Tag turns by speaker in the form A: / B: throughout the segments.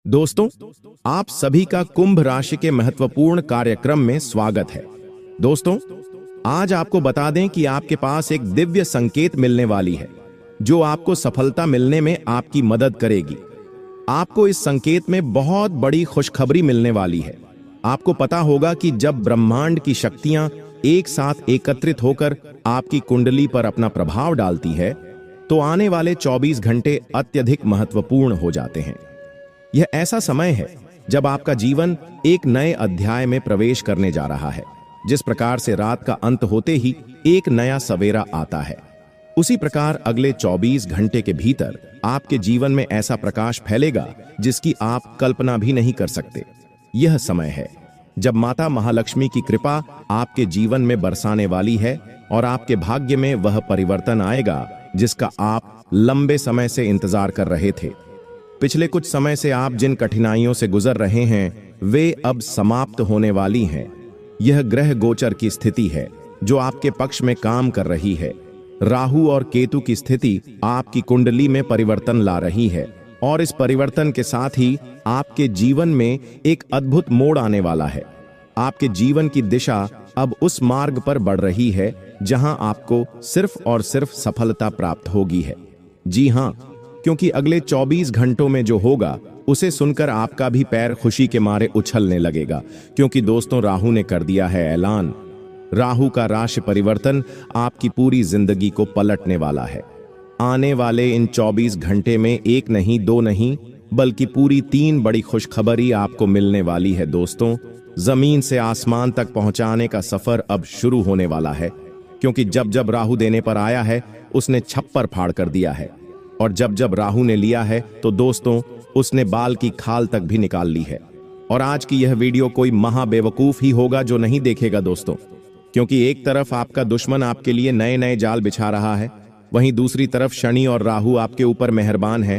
A: दोस्तों, आप सभी का कुंभ राशि के महत्वपूर्ण कार्यक्रम में स्वागत है। दोस्तों, आज आपको बता दें कि आपके पास एक दिव्य संकेत मिलने वाली है जो आपको सफलता मिलने में आपकी मदद करेगी। आपको इस संकेत में बहुत बड़ी खुशखबरी मिलने वाली है। आपको पता होगा कि जब ब्रह्मांड की शक्तियां एक साथ एकत्रित होकर आपकी कुंडली पर अपना प्रभाव डालती है तो आने वाले 24 घंटे अत्यधिक महत्वपूर्ण हो जाते हैं। यह ऐसा समय है जब आपका जीवन एक नए अध्याय में प्रवेश करने जा रहा है। जिस प्रकार से रात का अंत होते ही एक नया सवेरा आता है, उसी प्रकार अगले 24 घंटे के भीतर आपके जीवन में ऐसा प्रकाश फैलेगा जिसकी आप कल्पना भी नहीं कर सकते। यह समय है जब माता महालक्ष्मी की कृपा आपके जीवन में बरसाने वाली है और आपके भाग्य में वह परिवर्तन आएगा जिसका आप लंबे समय से इंतजार कर रहे थे। पिछले कुछ समय से आप जिन कठिनाइयों से गुजर रहे हैं वे अब समाप्त होने वाली हैं। यह ग्रह गोचर की स्थिति है जो आपके पक्ष में काम कर रही है। राहु और केतु की स्थिति आपकी कुंडली में परिवर्तन ला रही है और इस परिवर्तन के साथ ही आपके जीवन में एक अद्भुत मोड़ आने वाला है। आपके जीवन की दिशा अब उस मार्ग पर बढ़ रही है जहां आपको सिर्फ और सिर्फ सफलता प्राप्त होगी है। जी हां, क्योंकि अगले 24 घंटों में जो होगा उसे सुनकर आपका भी पैर खुशी के मारे उछलने लगेगा, क्योंकि दोस्तों राहु ने कर दिया है ऐलान। राहु का राशि परिवर्तन आपकी पूरी जिंदगी को पलटने वाला है। आने वाले इन 24 घंटे में एक नहीं, दो नहीं, बल्कि पूरी 3 बड़ी खुशखबरी आपको मिलने वाली है। दोस्तों, जमीन से आसमान तक पहुंचाने का सफर अब शुरू होने वाला है, क्योंकि जब जब राहु देने पर आया है उसने छप्पर फाड़ कर दिया है, और जब जब राहु ने लिया है तो दोस्तों उसने बाल की खाल तक भी निकाल ली है। और आज की यह वीडियो कोई महाबेवकूफ ही होगा जो नहीं देखेगा दोस्तों, क्योंकि एक तरफ आपका दुश्मन आपके लिए नए नए जाल बिछा रहा है, वहीं दूसरी तरफ शनि और राहु आपके ऊपर मेहरबान है।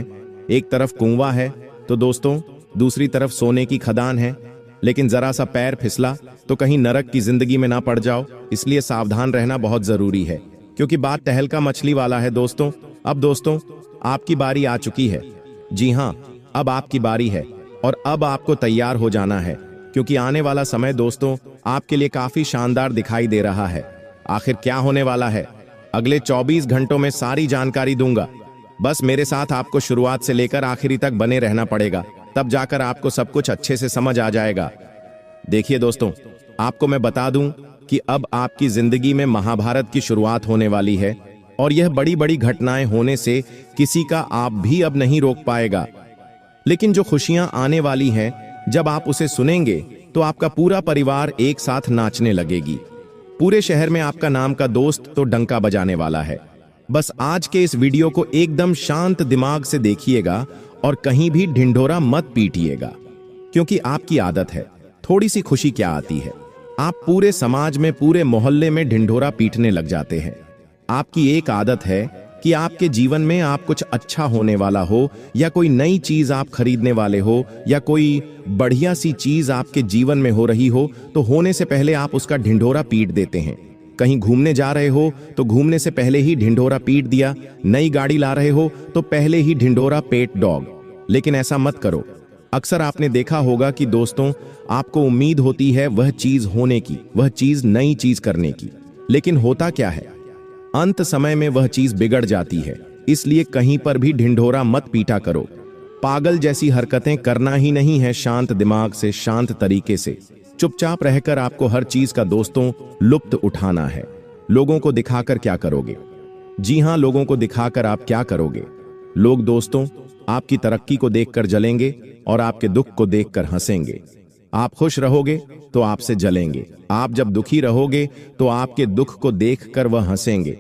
A: एक तरफ कुआं है तो दोस्तों दूसरी तरफ सोने की खदान है, लेकिन जरा सा पैर फिसला तो कहीं नरक की जिंदगी में ना पड़ जाओ, इसलिए सावधान रहना बहुत जरूरी है, क्योंकि बात तहलका मछली वाला है। दोस्तों, अब दोस्तों आपकी बारी आ चुकी है। जी हां, अब आपकी बारी है और अब आपको तैयार हो जाना है, क्योंकि आने वाला समय दोस्तों आपके लिए काफी शानदार दिखाई दे रहा है। आखिर क्या होने वाला है अगले 24 घंटों में सारी जानकारी दूंगा। बस मेरे साथ आपको शुरुआत से लेकर आखिरी तक बने रहना पड़ेगा, तब जाकर आपको सब कुछ अच्छे से समझ आ जाएगा। देखिए दोस्तों, आपको मैं बता दूं कि अब आपकी जिंदगी में महाभारत की शुरुआत होने वाली है और यह बड़ी बड़ी घटनाएं होने से किसी का आप भी अब नहीं रोक पाएगा। लेकिन जो खुशियां आने वाली हैं, जब आप उसे सुनेंगे तो आपका पूरा परिवार एक साथ नाचने लगेगी। पूरे शहर में आपका नाम का दोस्त तो डंका बजाने वाला है। बस आज के इस वीडियो को एकदम शांत दिमाग से देखिएगा और कहीं भी ढिंढोरा मत पीटिएगा, क्योंकि आपकी आदत है। थोड़ी सी खुशी क्या आती है, आप पूरे समाज में, पूरे मोहल्ले में ढिंढोरा पीटने लग जाते हैं। आपकी एक आदत है कि आपके जीवन में आप कुछ अच्छा होने वाला हो या कोई नई चीज आप खरीदने वाले हो या कोई बढ़िया सी चीज आपके जीवन में हो रही हो तो होने से पहले आप उसका ढिंढोरा पीट देते हैं। कहीं घूमने जा रहे हो तो घूमने से पहले ही ढिंढोरा पीट दिया, नई गाड़ी ला रहे हो तो पहले ही ढिंढोरा पेट डॉग। लेकिन ऐसा मत करो। अक्सर आपने देखा होगा कि दोस्तों आपको उम्मीद होती है वह चीज होने की, वह चीज नई चीज करने की, लेकिन होता क्या है, अंत समय में वह चीज बिगड़ जाती है। इसलिए कहीं पर भी ढिंढोरा मत पीटा करो। पागल जैसी हरकतें करना ही नहीं है। शांत दिमाग से, शांत तरीके से, चुपचाप रहकर आपको हर चीज का दोस्तों लुत्फ उठाना है। लोगों को दिखाकर क्या करोगे? जी हां, लोगों को दिखाकर आप क्या करोगे? लोग दोस्तों आपकी तरक्की को देखकर जलेंगे और आपके दुख को देखकर हंसेंगे। आप खुश रहोगे तो आपसे जलेंगे। आप जब दुखी रहोगे तो आपके दुख को देखकर वह हंसेंगे,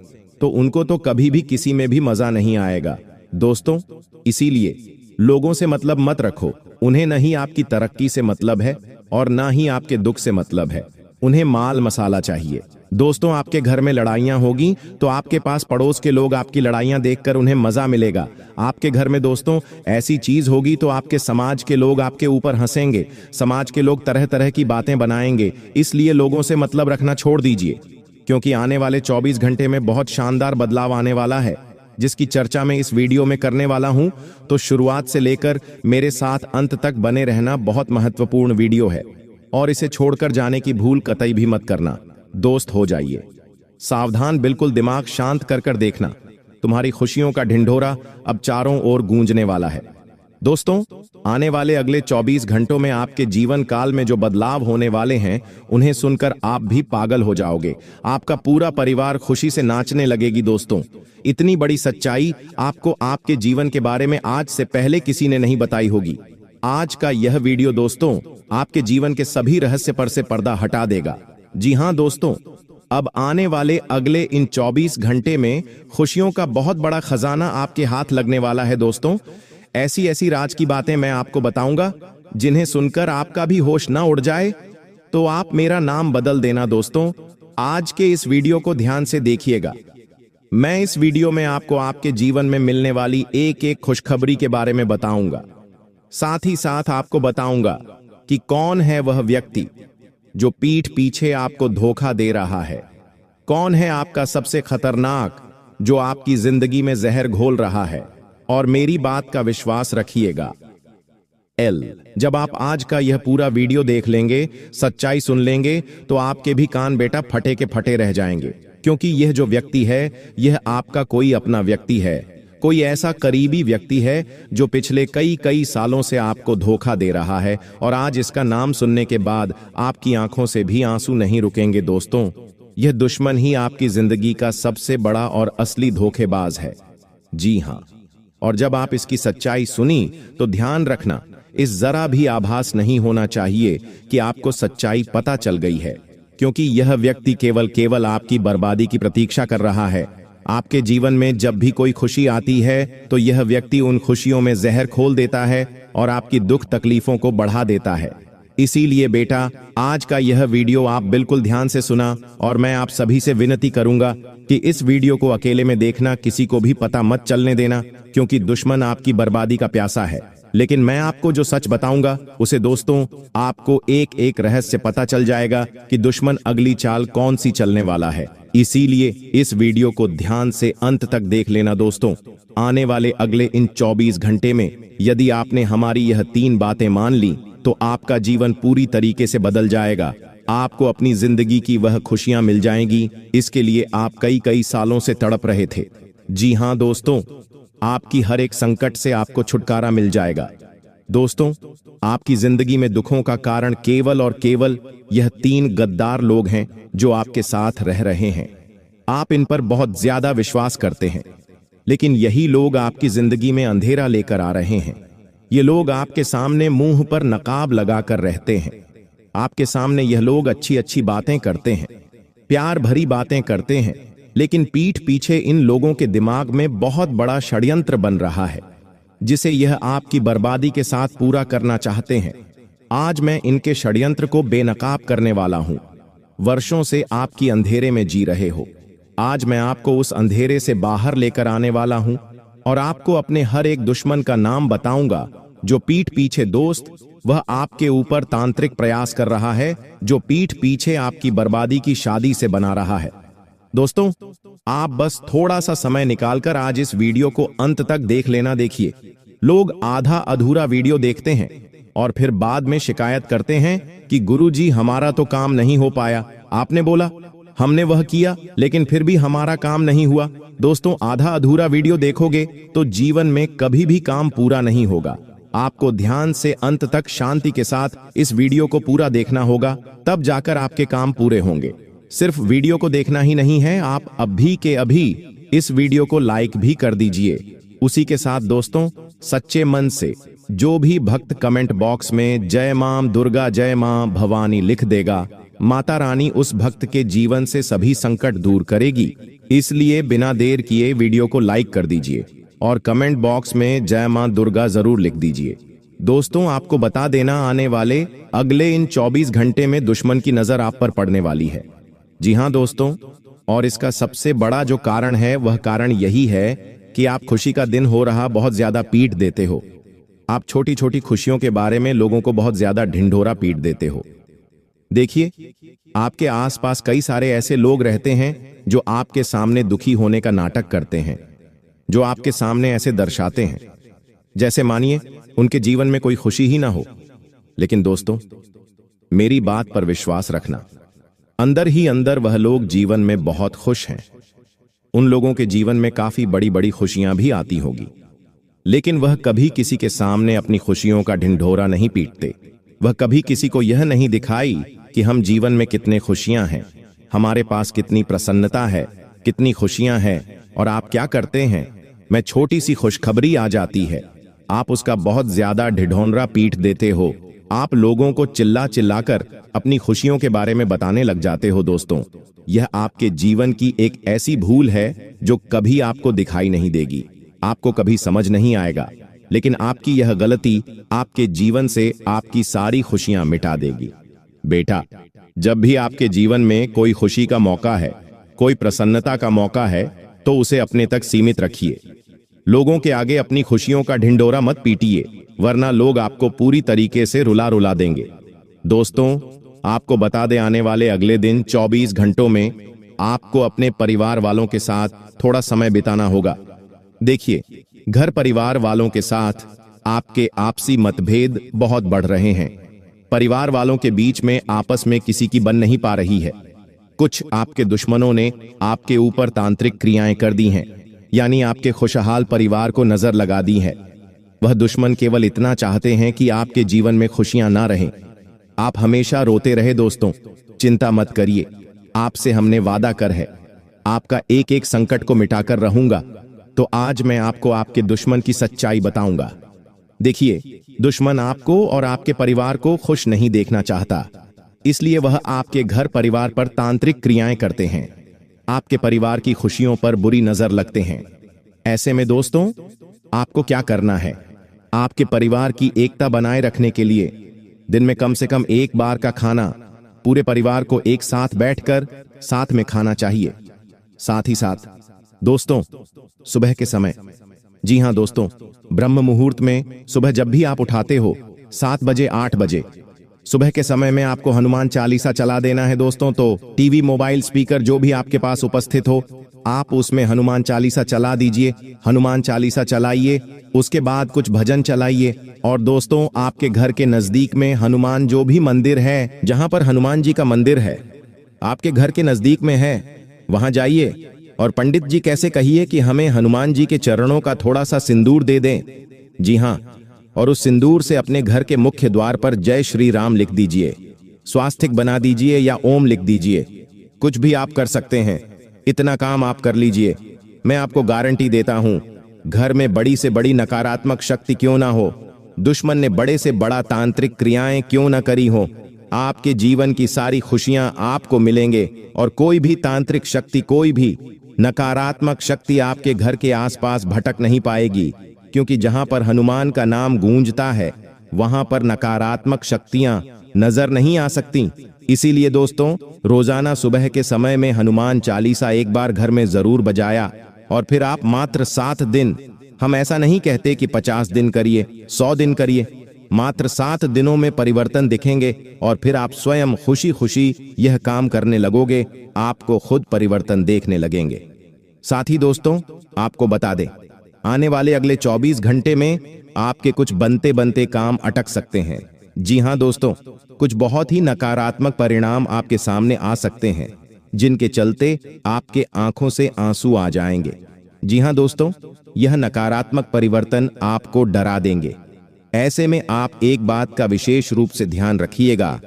A: तो उनको तो कभी भी किसी में भी मजा नहीं आएगा दोस्तों। इसीलिए लोगों से मतलब मत रखो। उन्हें नहीं आपकी तरक्की से मतलब है और ना ही आपके दुख से मतलब है। उन्हें माल मसाला चाहिए। दोस्तों, आपके घर में लड़ाइयां होगी तो आपके पास पड़ोस के लोग आपकी लड़ाइयां देखकर उन्हें मजा मिलेगा। आपके घर में दोस्तों ऐसी चीज होगी तो आपके समाज के लोग आपके ऊपर हंसेंगे। समाज के लोग तरह तरह की बातें बनाएंगे। इसलिए लोगों से मतलब रखना छोड़ दीजिए, क्योंकि आने वाले 24 घंटे में बहुत शानदार बदलाव आने वाला है। जिसकी चर्चा मैं इस वीडियो में करने वाला हूं, तो शुरुआत से लेकर मेरे साथ अंत तक बने रहना। बहुत महत्वपूर्ण वीडियो है और इसे छोड़कर जाने की भूल कतई भी मत करना। दोस्त हो जाइए सावधान, बिल्कुल दिमाग शांत कर देखना। तुम्हारी खुशियों का ढिंढोरा अब चारों ओर गूंजने वाला है। दोस्तों, आने वाले अगले 24 घंटों में आपके जीवन काल में जो बदलाव होने वाले हैं, उन्हें सुनकर आप भी पागल हो जाओगे। आपका पूरा परिवार खुशी से नाचने लगेगी। दोस्तों, इतनी बड़ी सच्चाई आपको आपके जीवन के बारे में आज से पहले किसी ने नहीं बताई होगी। आज का यह वीडियो दोस्तों आपके जीवन के सभी रहस्य पर से पर्दा हटा देगा। जी हां दोस्तों, अब आने वाले अगले इन 24 घंटे में खुशियों का बहुत बड़ा खजाना आपके हाथ लगने वाला है। दोस्तों, ऐसी ऐसी राज की बातें मैं आपको बताऊंगा जिन्हें सुनकर आपका भी होश ना उड़ जाए तो आप मेरा नाम बदल देना। दोस्तों, आज के इस वीडियो को ध्यान से देखिएगा। मैं इस वीडियो में आपको आपके जीवन में मिलने वाली एक एक खुशखबरी के बारे में बताऊंगा। साथ ही साथ आपको बताऊंगा कि कौन है वह व्यक्ति जो पीठ पीछे आपको धोखा दे रहा है। कौन है आपका सबसे खतरनाक जो आपकी जिंदगी में जहर घोल रहा है। और मेरी बात का विश्वास रखिएगा। जब आप आज का यह पूरा वीडियो देख लेंगे, सच्चाई सुन लेंगे, तो आपके भी कान बेटा फटे के फटे रह जाएंगे। क्योंकि यह जो व्यक्ति है, यह आपका कोई अपना व्यक्ति है, कोई ऐसा करीबी व्यक्ति है जो पिछले कई सालों से आपको धोखा दे रहा है। और आज इसका नाम सुनने के बाद आपकी आंखों से भी आंसू नहीं रुकेंगे। दोस्तों, यह दुश्मन ही आपकी जिंदगी का सबसे बड़ा और असली धोखेबाज है। जी हां, और जब आप इसकी सच्चाई सुनी तो ध्यान रखना, इस जरा भी आभास नहीं होना चाहिए कि आपको सच्चाई पता चल गई है। क्योंकि यह व्यक्ति केवल आपकी बर्बादी की प्रतीक्षा कर रहा है। आपके जीवन में जब भी कोई खुशी आती है तो यह व्यक्ति उन खुशियों में जहर खोल देता है और आपकी दुख तकलीफों को बढ़ा देता है। इसीलिए बेटा, आज का यह वीडियो आप बिल्कुल ध्यान से सुना और मैं आप सभी से विनती करूंगा कि इस वीडियो को अकेले में देखना, किसी को भी पता मत चलने देना, क्योंकि दुश्मन आपकी बर्बादी का प्यासा है। लेकिन मैं आपको जो सच बताऊंगा उसे दोस्तों आपको एक एक रहस्य पता चल जाएगा कि दुश्मन अगली चाल कौन सी चलने वाला है। इसीलिए इस वीडियो को ध्यान से अंत तक देख लेना। दोस्तों, आने वाले अगले इन 24 घंटे में यदि आपने हमारी यह 3 बातें मान ली तो आपका जीवन पूरी तरीके से बदल जाएगा। आपको अपनी जिंदगी की वह खुशियां मिल जाएंगी, इसके लिए आप कई सालों से तड़प रहे थे। जी हां दोस्तों, आपकी हर एक संकट से आपको छुटकारा मिल जाएगा। दोस्तों, आपकी जिंदगी में दुखों का कारण केवल और केवल यह 3 गद्दार लोग हैं जो आपके साथ रह रहे हैं। आप इन पर बहुत ज्यादा विश्वास करते हैं, लेकिन यही लोग आपकी जिंदगी में अंधेरा लेकर आ रहे हैं। ये लोग आपके सामने मुंह पर नकाब लगाकर रहते हैं। आपके सामने यह लोग अच्छी बातें करते हैं, प्यार भरी बातें करते हैं, लेकिन पीठ पीछे इन लोगों के दिमाग में बहुत बड़ा षड्यंत्र बन रहा है, जिसे यह आपकी बर्बादी के साथ पूरा करना चाहते हैं। आज मैं इनके षड्यंत्र को बेनकाब करने वाला हूं। वर्षों से आपकी अंधेरे में जी रहे हो, आज मैं आपको उस अंधेरे से बाहर लेकर आने वाला हूं और आपको अपने हर एक दुश्मन का नाम बताऊंगा जो पीठ पीछे दोस्त वह आपके ऊपर तांत्रिक प्रयास कर रहा है, जो पीठ पीछे आपकी बर्बादी की शादी से बना रहा है। दोस्तों, आप बस थोड़ा सा समय निकालकर आज इस वीडियो को अंत तक देख लेना। देखिए, लोग आधा अधूरा वीडियो देखते हैं और फिर बाद में शिकायत करते हैं कि गुरुजी हमारा तो काम नहीं हो पाया। आपने बोला, हमने वह किया, लेकिन फिर भी हमारा काम नहीं हुआ। दोस्तों, आधा अधूरा वीडियो देखोगे तो जीवन में कभी भी काम पूरा नहीं होगा। आपको ध्यान से अंत तक शांति के साथ इस वीडियो को पूरा देखना होगा, तब जाकर आपके काम पूरे होंगे। सिर्फ वीडियो को देखना ही नहीं है, आप अभी के अभी इस वीडियो को लाइक भी कर दीजिए। उसी के साथ दोस्तों, सच्चे मन से जो भी भक्त कमेंट बॉक्स में जय मां दुर्गा, जय मां भवानी लिख देगा, माता रानी उस भक्त के जीवन से सभी संकट दूर करेगी। इसलिए बिना देर किए वीडियो को लाइक कर दीजिए और कमेंट बॉक्स में जय मां दुर्गा जरूर लिख दीजिए। दोस्तों, आपको बता देना, आने वाले अगले इन 24 घंटे में दुश्मन की नजर आप पर पड़ने वाली है। जी हां दोस्तों, और इसका सबसे बड़ा जो कारण है वह कारण यही है कि आप खुशी का दिन हो रहा बहुत ज्यादा पीट देते हो। आप छोटी छोटी खुशियों के बारे में लोगों को बहुत ज्यादा ढिंढोरा पीट देते हो। देखिए, आपके आसपास कई सारे ऐसे लोग रहते हैं जो आपके सामने दुखी होने का नाटक करते हैं। जो आपके सामने ऐसे दर्शाते हैं जैसे मानिए उनके जीवन में कोई खुशी ही ना हो। लेकिन दोस्तों, मेरी बात पर विश्वास रखना, अंदर ही अंदर वह लोग जीवन में बहुत खुश हैं। उन लोगों के जीवन में काफी बड़ी बड़ी खुशियां भी आती होगी, लेकिन वह कभी किसी के सामने अपनी खुशियों का ढिंढोरा नहीं पीटते। वह कभी किसी को यह नहीं दिखाई कि हम जीवन में कितने खुशियां हैं, हमारे पास कितनी प्रसन्नता है, कितनी खुशियां हैं। और आप क्या करते हैं, मैं छोटी सी खुशखबरी आ जाती है, आप उसका बहुत ज्यादा ढिढोरा पीट देते हो। आप लोगों को चिल्ला चिल्लाकर अपनी खुशियों के बारे में बताने लग जाते हो। दोस्तों, यह आपके जीवन की एक ऐसी भूल है जो कभी आपको दिखाई नहीं देगी, आपको कभी समझ नहीं आएगा, लेकिन आपकी यह गलती आपके जीवन से आपकी सारी खुशियां मिटा देगी। बेटा, जब भी आपके जीवन में कोई खुशी का मौका है, कोई प्रसन्नता का मौका है, तो उसे अपने तक सीमित रखिए। लोगों के आगे अपनी खुशियों का ढिंढोरा मत पीटिए, वरना लोग आपको पूरी तरीके से रुला रुला देंगे। दोस्तों, आपको बता दें, आने वाले अगले दिन 24 घंटों में आपको अपने परिवार वालों के साथ थोड़ा समय बिताना होगा। देखिए, घर परिवार वालों के साथ आपके आपसी मतभेद बहुत बढ़ रहे हैं। परिवार वालों के बीच में आपस में किसी की बन नहीं पा रही है। कुछ आपके दुश्मनों ने आपके ऊपर तांत्रिक क्रियाएं कर दी हैं, यानी आपके खुशहाल परिवार को नजर लगा दी है। वह दुश्मन केवल इतना चाहते हैं कि आपके जीवन में खुशियां ना रहें, आप हमेशा रोते रहे। दोस्तों, चिंता मत करिए, आपसे हमने वादा कर है, आपका एक एक संकट को मिटाकर रहूंगा। तो आज मैं आपको आपके दुश्मन की सच्चाई बताऊंगा। देखिए, दुश्मन आपको और आपके परिवार को खुश नहीं देखना चाहता, इसलिए वह आपके घर परिवार पर तांत्रिक क्रियाएं करते हैं, आपके परिवार की खुशियों पर बुरी नजर लगते हैं। ऐसे में दोस्तों, आपको क्या करना है, आपके परिवार की एकता बनाए रखने के लिए दिन में कम से कम एक बार का खाना पूरे परिवार को एक साथ बैठकर साथ में खाना चाहिए। साथ ही साथ दोस्तों, सुबह के समय, जी हां दोस्तों, ब्रह्म मुहूर्त में सुबह जब भी आप उठाते हो 7 बजे 8 बजे सुबह के समय में आपको हनुमान चालीसा चला देना है। दोस्तों, तो टीवी, मोबाइल, स्पीकर जो भी आपके पास उपस्थित हो, आप उसमें हनुमान चालीसा चला दीजिए। हनुमान चालीसा चलाइए, उसके बाद कुछ भजन चलाइए। और दोस्तों, आपके घर के नजदीक में हनुमान जो भी मंदिर है, जहां पर हनुमान जी का मंदिर है आपके घर के नजदीक में है, वहां जाइए और पंडित जी कैसे कहिए कि हमें हनुमान जी के चरणों का थोड़ा सा सिंदूर दे दें। जी हाँ, और उस सिंदूर से अपने घर के मुख्य द्वार पर जय श्री राम लिख दीजिए, स्वास्तिक बना दीजिए या ओम लिख दीजिए। कुछ भी आप कर सकते हैं, इतना काम आप कर लीजिए। मैं आपको गारंटी देता हूं, घर में बड़ी से बड़ी नकारात्मक शक्ति क्यों ना हो, दुश्मन ने बड़े से बड़ा तांत्रिक क्रियाएं क्यों ना करी हो, आपके जीवन की सारी खुशियां आपको मिलेंगे और कोई भी तांत्रिक शक्ति, कोई भी नकारात्मक शक्ति आपके घर के आसपास भटक नहीं पाएगी, क्योंकि जहां पर हनुमान का नाम गूंजता है वहां पर नकारात्मक शक्तियां नजर नहीं आ सकती। इसीलिए दोस्तों, रोजाना सुबह के समय में हनुमान चालीसा एक बार घर में जरूर बजाया और फिर आप मात्र 7 दिन, हम ऐसा नहीं कहते कि 50 दिन करिए, 100 दिन करिए, मात्र 7 दिनों में परिवर्तन दिखेंगे और फिर आप स्वयं खुशी खुशी यह काम करने लगोगे, आपको खुद परिवर्तन देखने लगेंगे। साथ ही दोस्तों, आपको बता दें, आने वाले अगले 24 घंटे में आपके कुछ बनते बनते काम अटक सकते हैं। जी हां दोस्तों, कुछ बहुत ही नकारात्मक परिणाम आपके सामने आ सकते हैं, जिनके चलते आपके आंखों से आंसू आ जाएंगे। जी हां दोस्तों, यह नकारात्मक परिवर्तन आपको डरा देंगे। ऐसे में आप एक बात का विशेष रूप से ध्यान रखिएगा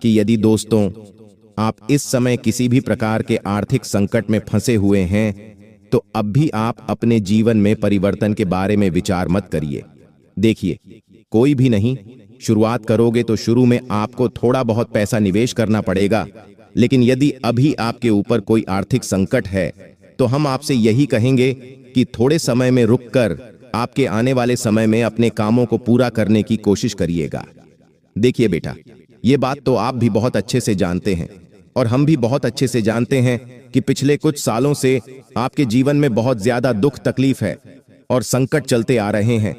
A: कि यदि दोस्तों आप इस समय किसी भी प्रकार के आर्थिक संकट में फंसे हुए हैं, तो अब भी आप अपने जीवन में परिवर्तन के बारे में विचार मत करिए। देखिए, कोई भी नहीं, शुरुआत करोगे तो शुरू में आपको थोड़ा बहुत पैसा निवेश करना पड़ेगा, लेकिन यदि अभी आपके ऊपर कोई आर्थिक संकट है तो हम आपसे यही कहेंगे कि थोड़े समय में रुककर आपके आने वाले समय में अपने कामों को पूरा करने की कोशिश करिएगा। देखिए बेटा, ये बात तो आप भी बहुत अच्छे से जानते हैं और हम भी बहुत अच्छे से जानते हैं कि पिछले कुछ सालों से आपके जीवन में बहुत ज्यादा दुख, तकलीफ है और संकट चलते आ रहे हैं।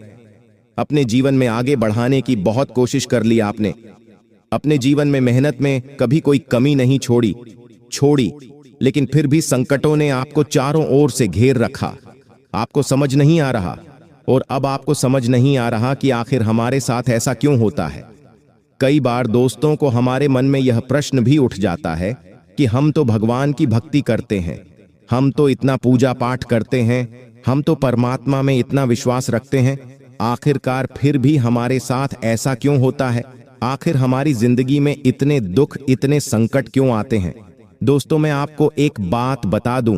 A: अपने जीवन में आगे बढ़ाने की बहुत कोशिश कर ली आपने, अपने जीवन में मेहनत में कभी कोई कमी नहीं छोड़ी, लेकिन फिर भी संकटों ने आपको चारों ओर से घेर रखा। आपको समझ नहीं आ रहा, और अब आपको समझ नहीं आ रहा कि आखिर हमारे साथ ऐसा क्यों होता है। कई बार दोस्तों को हमारे मन में यह प्रश्न भी उठ जाता है कि हम तो भगवान की भक्ति करते हैं, हम तो इतना पूजा पाठ करते हैं, हम तो परमात्मा में इतना विश्वास रखते हैं, आखिरकार फिर भी हमारे साथ ऐसा क्यों होता है? आखिर हमारी जिंदगी में इतने दुख, इतने संकट क्यों आते हैं? दोस्तों, मैं आपको एक बात बता दूं,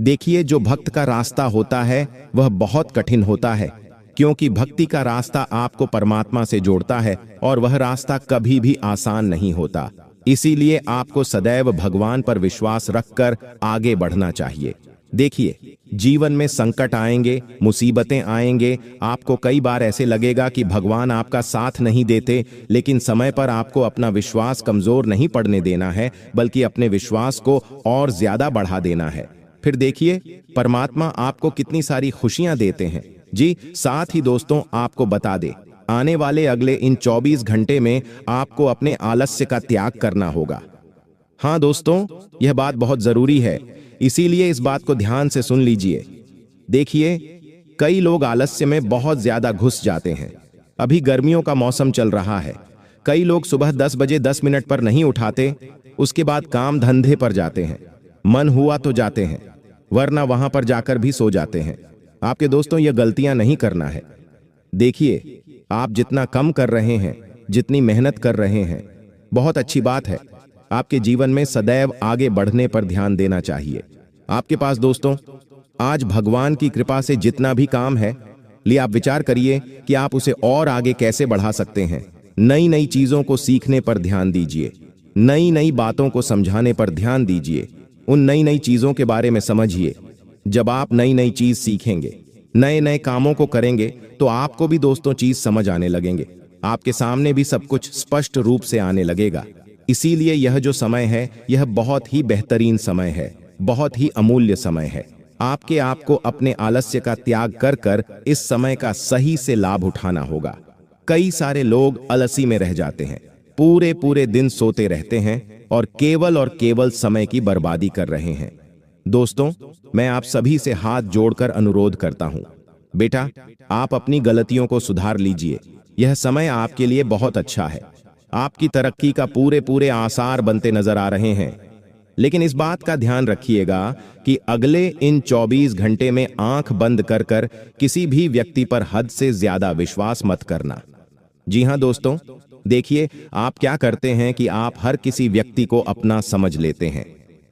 A: देखिए, जो भक्त का रास्ता होता है वह बहुत कठिन होता है, क्योंकि भक्ति का रास्ता आपको परमात्मा से जोड़ता है और वह रास्ता कभी भी आसान नहीं होता। इसीलिए आपको सदैव भगवान पर विश्वास रखकर आगे बढ़ना चाहिए। देखिए, जीवन में संकट आएंगे, मुसीबतें आएंगे, आपको कई बार ऐसे लगेगा कि भगवान आपका साथ नहीं देते, लेकिन समय पर आपको अपना विश्वास कमजोर नहीं पड़ने देना है, बल्कि अपने विश्वास को और ज्यादा बढ़ा देना है। फिर देखिए, परमात्मा आपको कितनी सारी खुशियां देते हैं। जी, साथ ही दोस्तों, आपको बता दे, आने वाले अगले इन 24 घंटे में आपको अपने आलस्य का त्याग करना होगा। हाँ दोस्तों, यह बात बहुत जरूरी है, इसीलिए इस बात को ध्यान से सुन लीजिए। देखिए, कई लोग आलस्य में बहुत ज्यादा घुस जाते हैं। अभी गर्मियों का मौसम चल रहा है, कई लोग सुबह 10 बजे 10 मिनट पर नहीं उठाते, उसके बाद काम धंधे पर जाते हैं, मन हुआ तो जाते हैं, वरना वहां पर जाकर भी सो जाते हैं। आपके दोस्तों, यह गलतियां नहीं करना है। देखिए, आप जितना कम कर रहे हैं, जितनी मेहनत कर रहे हैं, बहुत अच्छी बात है। आपके जीवन में सदैव आगे बढ़ने पर ध्यान देना चाहिए। आपके पास दोस्तों आज भगवान की कृपा से जितना भी काम है, लिए आप विचार करिए कि आप उसे और आगे कैसे बढ़ा सकते हैं। नई नई चीजों को सीखने पर ध्यान दीजिए, नई नई बातों को समझाने पर ध्यान दीजिए, उन नई नई चीजों के बारे में समझिए। जब आप नई नई चीज सीखेंगे, नए नए कामों को करेंगे, तो आपको भी दोस्तों चीज समझ आने लगेंगे, आपके सामने भी सब कुछ स्पष्ट रूप से आने लगेगा। इसीलिए यह जो समय है, यह बहुत ही बेहतरीन समय है, बहुत ही अमूल्य समय है। आपको अपने आलस्य का त्याग कर कर इस समय का सही से लाभ उठाना होगा। कई सारे लोग आलसी में रह जाते हैं, पूरे पूरे दिन सोते रहते हैं और केवल समय की बर्बादी कर रहे हैं। दोस्तों, मैं आप सभी से हाथ जोड़कर अनुरोध करता हूं, बेटा, आप अपनी गलतियों को सुधार लीजिए। यह समय आपके लिए बहुत अच्छा है, आपकी तरक्की का पूरे आसार बनते नजर आ रहे हैं। लेकिन इस बात का ध्यान रखिएगा कि अगले इन 24 घंटे में आंख बंद कर कर किसी भी व्यक्ति पर हद से ज्यादा विश्वास मत करना। जी हां दोस्तों, देखिए, आप क्या करते हैं कि आप हर किसी व्यक्ति को अपना समझ लेते हैं।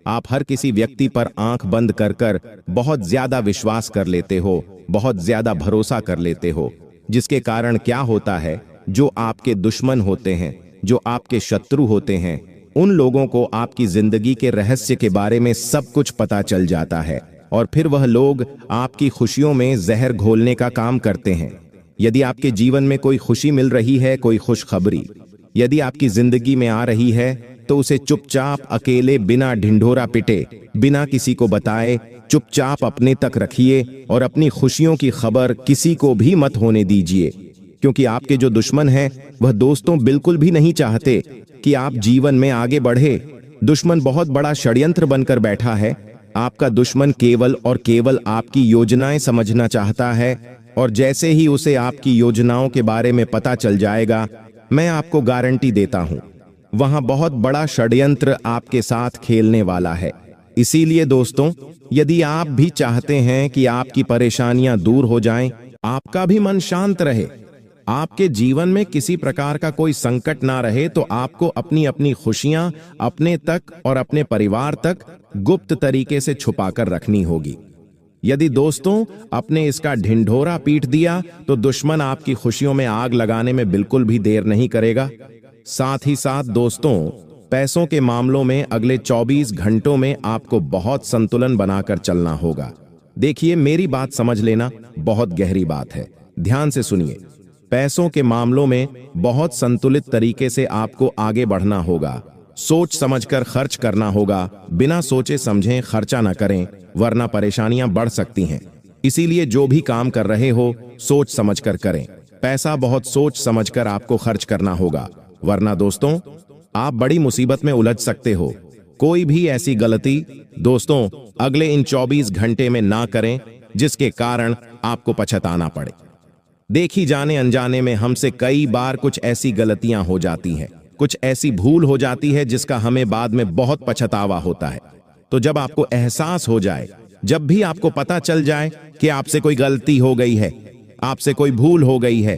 A: आप हर किसी व्यक्ति पर आंख बंद कर कर बहुत ज्यादा विश्वास कर लेते हो, बहुत ज्यादा भरोसा कर लेते हो, जिसके कारण क्या होता है, जो आपके दुश्मन होते हैं, जो आपके शत्रु होते हैं, उन लोगों को आपकी जिंदगी के रहस्य के बारे में सब कुछ पता चल जाता है, और फिर वह लोग आपकी खुशियों में जहर घोलने का काम करते हैं। यदि आपके जीवन में कोई खुशी मिल रही है, कोई खुशखबरी यदि आपकी जिंदगी में आ रही है, तो उसे चुपचाप अकेले, बिना ढिंढोरा पिटे, बिना किसी को बताए, चुपचाप अपने तक रखिए और अपनी खुशियों की खबर किसी को भी मत होने दीजिए। क्योंकि आपके जो दुश्मन हैं, वह दोस्तों बिल्कुल भी नहीं चाहते कि आप जीवन में आगे बढ़े। दुश्मन बहुत बड़ा षड्यंत्र बनकर बैठा है। आपका दुश्मन केवल और केवल आपकी योजनाएं समझना चाहता है, और जैसे ही उसे आपकी योजनाओं के बारे में पता चल जाएगा, मैं आपको गारंटी देता हूं, वहां बहुत बड़ा षड्यंत्र आपके साथ खेलने वाला है। इसीलिए दोस्तों, यदि आप भी चाहते हैं कि आपकी परेशानियां दूर हो जाएं, आपका भी मन शांत रहे, आपके जीवन में किसी प्रकार का कोई संकट ना रहे, तो आपको अपनी अपनी खुशियां अपने तक और अपने परिवार तक गुप्त तरीके से छुपाकर रखनी होगी। यदि दोस्तों आपने इसका ढिंढोरा पीट दिया, तो दुश्मन आपकी खुशियों में आग लगाने में बिल्कुल भी देर नहीं करेगा। साथ ही साथ दोस्तों, पैसों के मामलों में अगले 24 घंटों में आपको बहुत संतुलन बनाकर चलना होगा। देखिए, मेरी बात समझ लेना, बहुत गहरी बात है, ध्यान से सुनिए। पैसों के मामलों में बहुत संतुलित तरीके से आपको आगे बढ़ना होगा। सोच समझकर खर्च करना होगा, बिना सोचे समझे खर्चा न करें, वरना परेशानियां बढ़ सकती हैं। इसीलिए जो भी काम कर रहे हो, सोच समझकर करें। पैसा बहुत सोच समझकर आपको खर्च करना होगा, वरना दोस्तों आप बड़ी मुसीबत में उलझ सकते हो। कोई भी ऐसी गलती दोस्तों अगले इन 24 घंटे में ना करें, जिसके कारण आपको पछताना पड़े। देखी जाने अनजाने में हमसे कई बार कुछ ऐसी गलतियां हो जाती हैं, कुछ ऐसी भूल हो जाती है जिसका हमें बाद में बहुत पछतावा होता है। तो जब आपको एहसास हो जाए, जब भी आपको पता चल जाए कि आपसे कोई गलती हो गई है, आपसे कोई भूल हो गई है,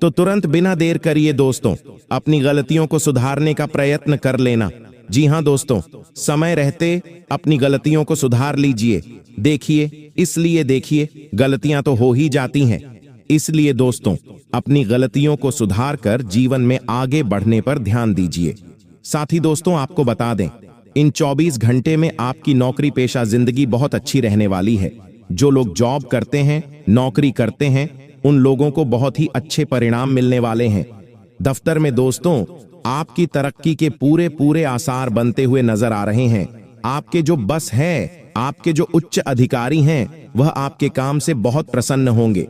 A: तो तुरंत बिना देर करिए दोस्तों अपनी गलतियों को सुधारने का प्रयत्न कर लेना। जी हां दोस्तों, समय रहते अपनी गलतियों को सुधार लीजिए। देखिए गलतियां तो हो ही जाती हैं, इसलिए दोस्तों अपनी गलतियों को सुधार कर जीवन में आगे बढ़ने पर ध्यान दीजिए। साथ ही दोस्तों आपको बता दें, इन 24 घंटे में आपकी नौकरी पेशा जिंदगी बहुत अच्छी रहने वाली है। जो लोग जॉब करते हैं, नौकरी करते हैं, उन लोगों को बहुत ही अच्छे परिणाम मिलने वाले हैं। दफ्तर में दोस्तों आपकी तरक्की के पूरे आसार बनते हुए नजर आ रहे हैं। आपके जो बस है, आपके जो उच्च अधिकारी हैं, वह आपके काम से बहुत प्रसन्न होंगे।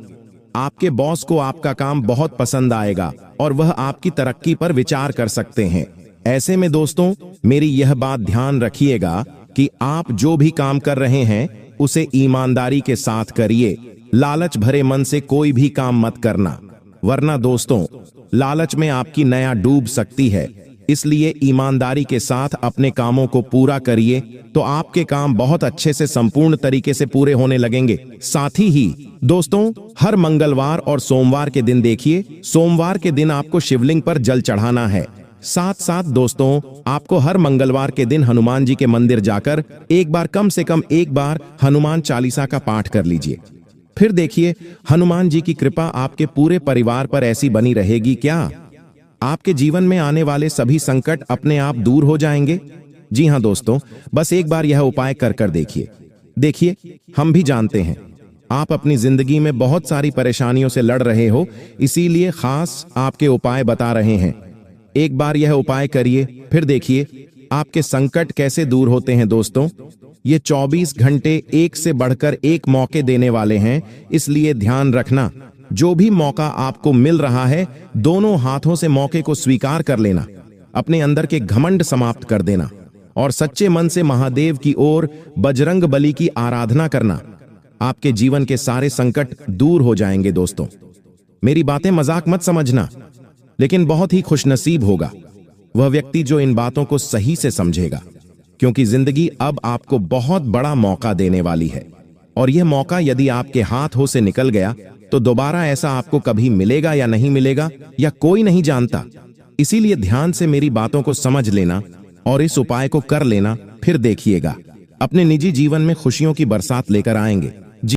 A: आपके बॉस को आपका काम बहुत पसंद आएगा और वह आपकी तरक्की पर विचार कर सकते हैं। ऐसे में दोस्तों मेरी यह बात ध्यान रखिएगा कि आप जो भी काम कर रहे हैं उसे ईमानदारी के साथ करिए। लालच भरे मन से कोई भी काम मत करना, वरना दोस्तों लालच में आपकी नया डूब सकती है। इसलिए ईमानदारी के साथ अपने कामों को पूरा करिए, तो आपके काम बहुत अच्छे से संपूर्ण तरीके से पूरे होने लगेंगे। साथ ही दोस्तों हर मंगलवार और सोमवार के दिन देखिए, सोमवार के दिन आपको शिवलिंग पर जल चढ़ाना है। साथ दोस्तों आपको हर मंगलवार के दिन हनुमान जी के मंदिर जाकर कम से कम एक बार हनुमान चालीसा का पाठ कर लीजिए। फिर देखिए हनुमान जी की कृपा आपके पूरे परिवार पर ऐसी बनी रहेगी क्या आपके जीवन में आने वाले सभी संकट अपने आप दूर हो जाएंगे। जी हां दोस्तों, बस एक बार यह उपाय कर देखिए हम भी जानते हैं आप अपनी जिंदगी में बहुत सारी परेशानियों से लड़ रहे हो, इसीलिए खास आपके उपाय बता रहे हैं। एक बार यह उपाय करिए, फिर देखिए आपके संकट कैसे दूर होते हैं। दोस्तों ये 24 घंटे एक से बढ़कर एक मौके देने वाले हैं, इसलिए ध्यान रखना जो भी मौका आपको मिल रहा है दोनों हाथों से मौके को स्वीकार कर लेना, अपने अंदर के घमंड समाप्त कर देना और सच्चे मन से महादेव की ओर बजरंग बली की आराधना करना। आपके जीवन के सारे संकट दूर हो जाएंगे। दोस्तों मेरी बातें मजाक मत समझना, लेकिन बहुत ही खुशनसीब होगा वह व्यक्ति जो इन बातों को सही से समझेगा, क्योंकि जिंदगी अब आपको बहुत बड़ा मौका देने वाली है और यह मौका यदि आपके हाथों से निकल गया तो दोबारा ऐसा आपको कभी मिलेगा या नहीं मिलेगा या कोई नहीं जानता। इसीलिए ध्यान से मेरी बातों को समझ लेना और इस उपाय को कर लेना, फिर देखिएगा अपने निजी जीवन में खुशियों की बरसात लेकर आएंगे।